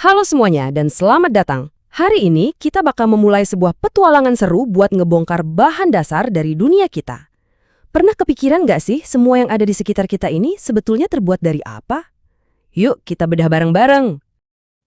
Halo semuanya dan selamat datang. Hari ini kita bakal memulai sebuah petualangan seru buat ngebongkar bahan dasar dari dunia kita. Pernah kepikiran nggak sih semua yang ada di sekitar kita ini sebetulnya terbuat dari apa? Yuk kita bedah bareng-bareng.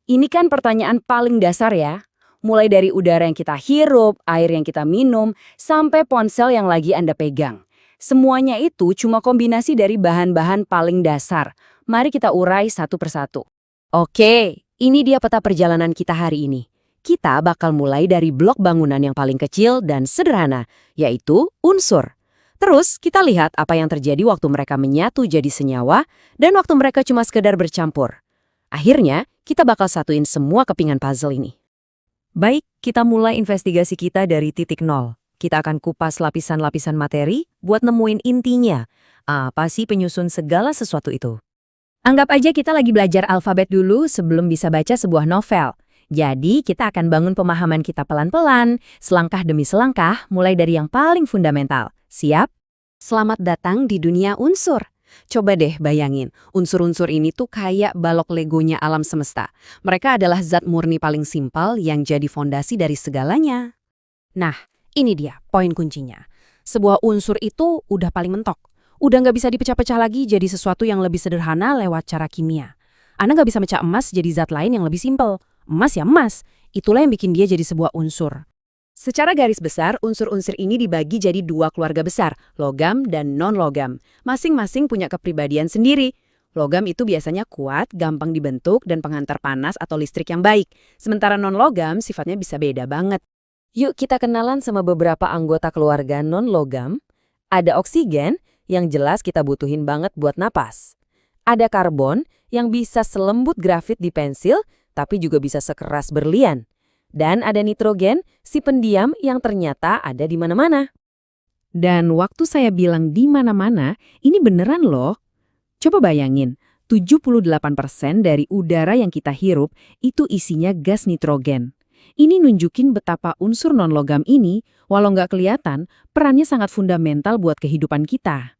Ini kan pertanyaan paling dasar ya. Mulai dari udara yang kita hirup, air yang kita minum, sampai ponsel yang lagi Anda pegang. Semuanya itu cuma kombinasi dari bahan-bahan paling dasar. Mari kita urai satu persatu. Oke, ini dia peta perjalanan kita hari ini. Kita bakal mulai dari blok bangunan yang paling kecil dan sederhana, yaitu unsur. Terus kita lihat apa yang terjadi waktu mereka menyatu jadi senyawa dan waktu mereka cuma sekedar bercampur. Akhirnya, kita bakal satuin semua kepingan puzzle ini. Baik, kita mulai investigasi kita dari titik nol. Kita akan kupas lapisan-lapisan materi buat nemuin intinya. Apa sih penyusun segala sesuatu itu? Anggap aja kita lagi belajar alfabet dulu sebelum bisa baca sebuah novel. Jadi kita akan bangun pemahaman kita pelan-pelan, selangkah demi selangkah, mulai dari yang paling fundamental. Siap? Selamat datang di dunia unsur. Coba deh bayangin, unsur-unsur ini tuh kayak balok legonya alam semesta. Mereka adalah zat murni paling simpel yang jadi fondasi dari segalanya. Nah, ini dia poin kuncinya. Sebuah unsur itu udah paling mentok. Udah nggak bisa dipecah-pecah lagi jadi sesuatu yang lebih sederhana lewat cara kimia. Anda nggak bisa mecah emas jadi zat lain yang lebih simpel. Emas ya emas. Itulah yang bikin dia jadi sebuah unsur. Secara garis besar, unsur-unsur ini dibagi jadi dua keluarga besar, logam dan non-logam. Masing-masing punya kepribadian sendiri. Logam itu biasanya kuat, gampang dibentuk, dan penghantar panas atau listrik yang baik. Sementara non-logam sifatnya bisa beda banget. Yuk kita kenalan sama beberapa anggota keluarga non-logam. Ada oksigen, yang jelas kita butuhin banget buat napas. Ada karbon, yang bisa selembut grafit di pensil, tapi juga bisa sekeras berlian. Dan ada nitrogen, si pendiam yang ternyata ada di mana-mana. Dan waktu saya bilang di mana-mana, ini beneran loh. Coba bayangin, 78% dari udara yang kita hirup itu isinya gas nitrogen. Ini nunjukin betapa unsur non-logam ini, walau nggak kelihatan, perannya sangat fundamental buat kehidupan kita.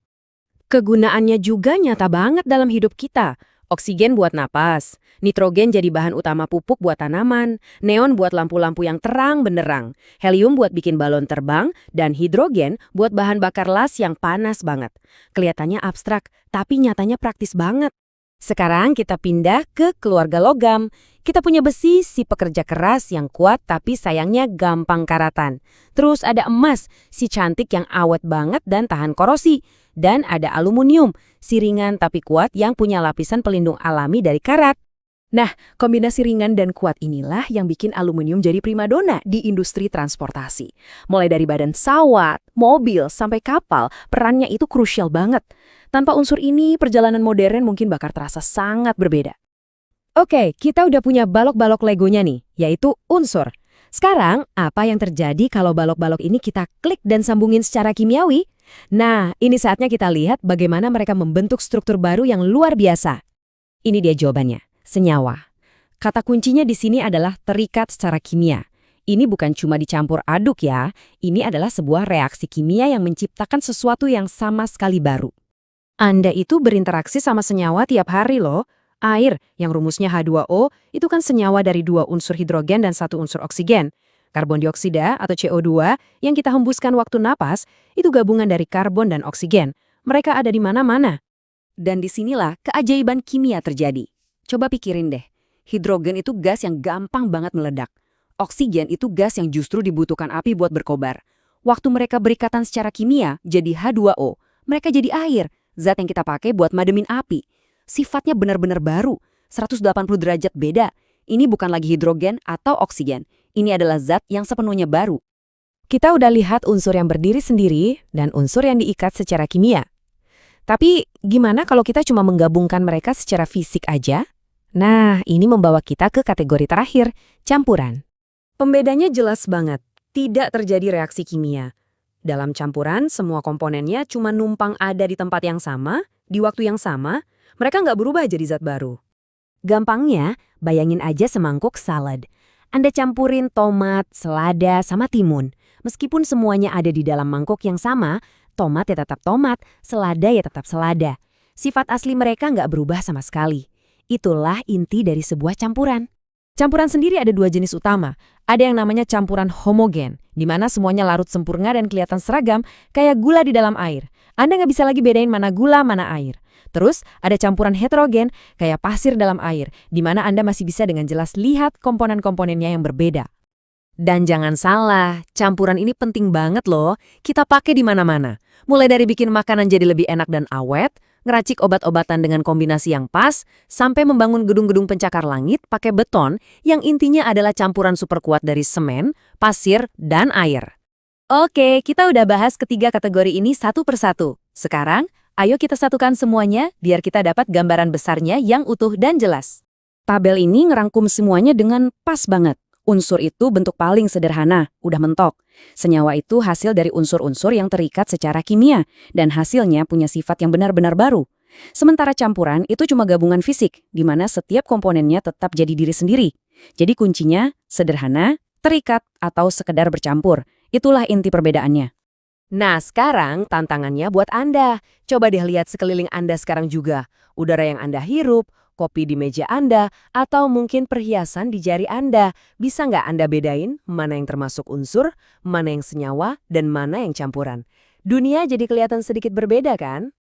Kegunaannya juga nyata banget dalam hidup kita. Oksigen buat napas, nitrogen jadi bahan utama pupuk buat tanaman, neon buat lampu-lampu yang terang benderang, helium buat bikin balon terbang, dan hidrogen buat bahan bakar las yang panas banget. Kelihatannya abstrak, tapi nyatanya praktis banget. Sekarang kita pindah ke keluarga logam. Kita punya besi, si pekerja keras yang kuat tapi sayangnya gampang karatan. Terus ada emas, si cantik yang awet banget dan tahan korosi. Dan ada aluminium, si ringan tapi kuat yang punya lapisan pelindung alami dari karat. Nah, kombinasi ringan dan kuat inilah yang bikin aluminium jadi primadona di industri transportasi. Mulai dari badan pesawat, mobil, sampai kapal, perannya itu krusial banget. Tanpa unsur ini, perjalanan modern mungkin bakal terasa sangat berbeda. Oke, kita udah punya balok-balok legonya nih, yaitu unsur. Sekarang, apa yang terjadi kalau balok-balok ini kita klik dan sambungin secara kimiawi? Nah, ini saatnya kita lihat bagaimana mereka membentuk struktur baru yang luar biasa. Ini dia jawabannya, senyawa. Kata kuncinya di sini adalah terikat secara kimia. Ini bukan cuma dicampur aduk ya, ini adalah sebuah reaksi kimia yang menciptakan sesuatu yang sama sekali baru. Anda itu berinteraksi sama senyawa tiap hari loh. Air, yang rumusnya H2O, itu kan senyawa dari dua unsur hidrogen dan satu unsur oksigen. Karbon dioksida atau CO2 yang kita hembuskan waktu napas, itu gabungan dari karbon dan oksigen. Mereka ada di mana-mana. Dan disinilah keajaiban kimia terjadi. Coba pikirin deh, hidrogen itu gas yang gampang banget meledak. Oksigen itu gas yang justru dibutuhkan api buat berkobar. Waktu mereka berikatan secara kimia jadi H2O, mereka jadi air, zat yang kita pakai buat mademin api. Sifatnya benar-benar baru, 180 derajat beda. Ini bukan lagi hidrogen atau oksigen. Ini adalah zat yang sepenuhnya baru. Kita udah lihat unsur yang berdiri sendiri dan unsur yang diikat secara kimia. Tapi gimana kalau kita cuma menggabungkan mereka secara fisik aja? Nah, ini membawa kita ke kategori terakhir, campuran. Pembedanya jelas banget, tidak terjadi reaksi kimia. Dalam campuran, semua komponennya cuma numpang ada di tempat yang sama, di waktu yang sama, mereka nggak berubah jadi zat baru. Gampangnya, bayangin aja semangkuk salad. Anda campurin tomat, selada, sama timun. Meskipun semuanya ada di dalam mangkuk yang sama, tomat ya tetap tomat, selada ya tetap selada. Sifat asli mereka nggak berubah sama sekali. Itulah inti dari sebuah campuran. Campuran sendiri ada dua jenis utama. Ada yang namanya campuran homogen, di mana semuanya larut sempurna dan kelihatan seragam, kayak gula di dalam air. Anda nggak bisa lagi bedain mana gula, mana air. Terus, ada campuran heterogen, kayak pasir dalam air, di mana Anda masih bisa dengan jelas lihat komponen-komponennya yang berbeda. Dan jangan salah, campuran ini penting banget loh. Kita pakai di mana-mana. Mulai dari bikin makanan jadi lebih enak dan awet, ngeracik obat-obatan dengan kombinasi yang pas, sampai membangun gedung-gedung pencakar langit pakai beton yang intinya adalah campuran super kuat dari semen, pasir, dan air. Oke, kita udah bahas ketiga kategori ini satu persatu. Sekarang, ayo kita satukan semuanya biar kita dapat gambaran besarnya yang utuh dan jelas. Tabel ini ngerangkum semuanya dengan pas banget. Unsur itu bentuk paling sederhana, udah mentok. Senyawa itu hasil dari unsur-unsur yang terikat secara kimia, dan hasilnya punya sifat yang benar-benar baru. Sementara campuran itu cuma gabungan fisik, di mana setiap komponennya tetap jadi diri sendiri. Jadi kuncinya sederhana, terikat, atau sekedar bercampur. Itulah inti perbedaannya. Nah, sekarang tantangannya buat Anda. Coba deh lihat sekeliling Anda sekarang juga. Udara yang Anda hirup, kopi di meja Anda, atau mungkin perhiasan di jari Anda. Bisa nggak Anda bedain mana yang termasuk unsur, mana yang senyawa, dan mana yang campuran? Dunia jadi kelihatan sedikit berbeda kan?